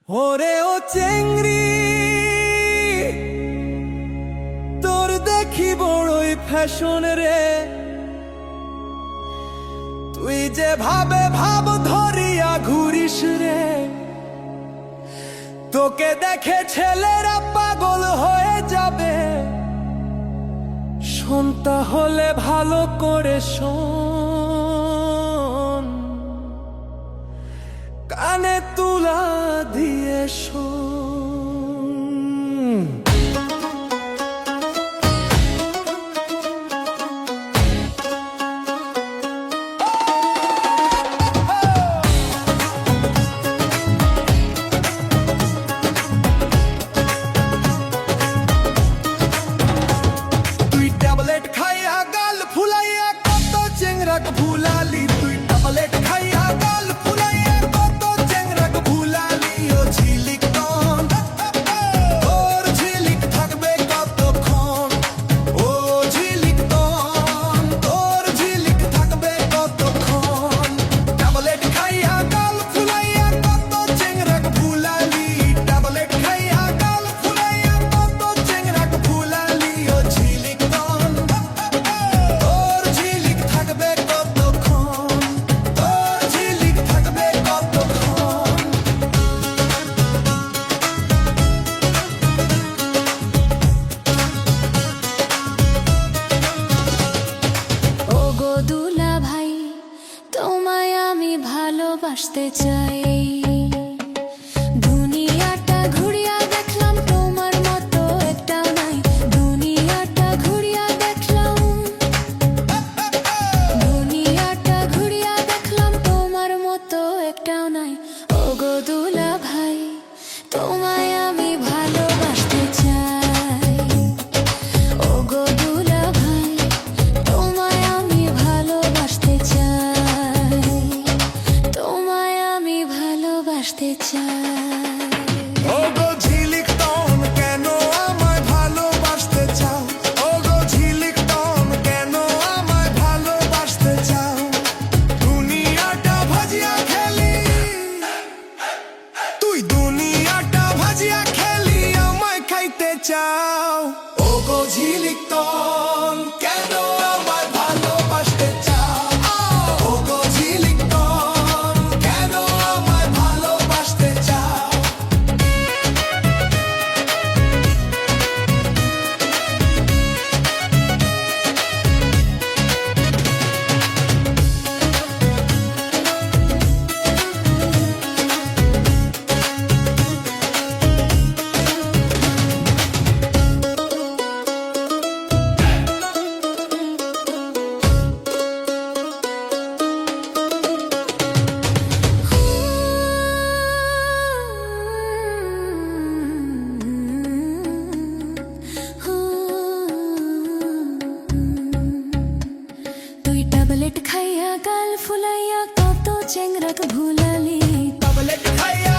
ওরে ও চেংড়ি, তোর দেখি বড়ই ফ্যাশন রে। তুই যে ভাবে ভাব ধরিয়া ঘুরিস রে, তোকে দেখে ছেলেরা পাগল হয়ে যাবে। শোন তাহলে ভালো করে শোন, কানে তুলা দিয়ে শোন। তুই ট্যাবলেট খাইয়া গাল ফুলাইয়া কত চেংরাক ভুলালি। তুই ট্যাবলেট খাইয়া গাল ফুলাইয়া কত চেংরাক ভুলালি। ও ঝিলিক টন, ওর ঝিলিক থাকবে কতক্ষণ। ও ঝিলিক টন, তোর ঝিলিক থাকবে কতক্ষণ। ট্যাবলেট খাইয়া গাল ফুলাইয়া কত চেংরাক ভুলালি। ট্যাবলেট খাইয়া গাল ফুলাইয়া কত চেংরাক ভুলালি। ও ঝিলিক টন, তোর ঝিলিক থাকবে কতক্ষণ। তোর ঝিলিক থাকবে কতক্ষণ। ওগো দুলা ভাই, তোমায় আমি ভালোবাসতে চাই। দুনিয়াটা ঘুরিয়া দেখলাম, তোমার মতো একটাও নাই। দুনিয়াটা ঘুরিয়া দেখলাম, দুনিয়াটা ঘুরিয়া দেখলাম, তোমার মতো একটাও নাই। ওগো দুলা ভাই, তোমায় আমি ভালোবাসতে চাই। ওগো দুলা ভাই, তোমায় আমি ভালোবাসতে চাই। তোমায় আমি ভালোবাসতে চাই। ওগো ঝিলিক টন, কেন আমায় ভালোবাসতে চাও? ওগো ঝিলিক টন, কেন আমায় ভালোবাসতে চাও? দুনিয়াটা ভাজিয়া খেলি, তুই দুনিয়াটা ভাজিয়া খেলি আমায় খাইতে চাও। ওগো ঝিলিক টন, কেন আমায় ভালোবাসতে চাও? ওগো ঝিলিক টন, কেন আমায় ভালোবাসতে চাও? তুই ট্যাবলেট খাইয়া গাল ফুলাইয়া কত চেংরাক ভুলালি। ট্যাবলেট খাইয়া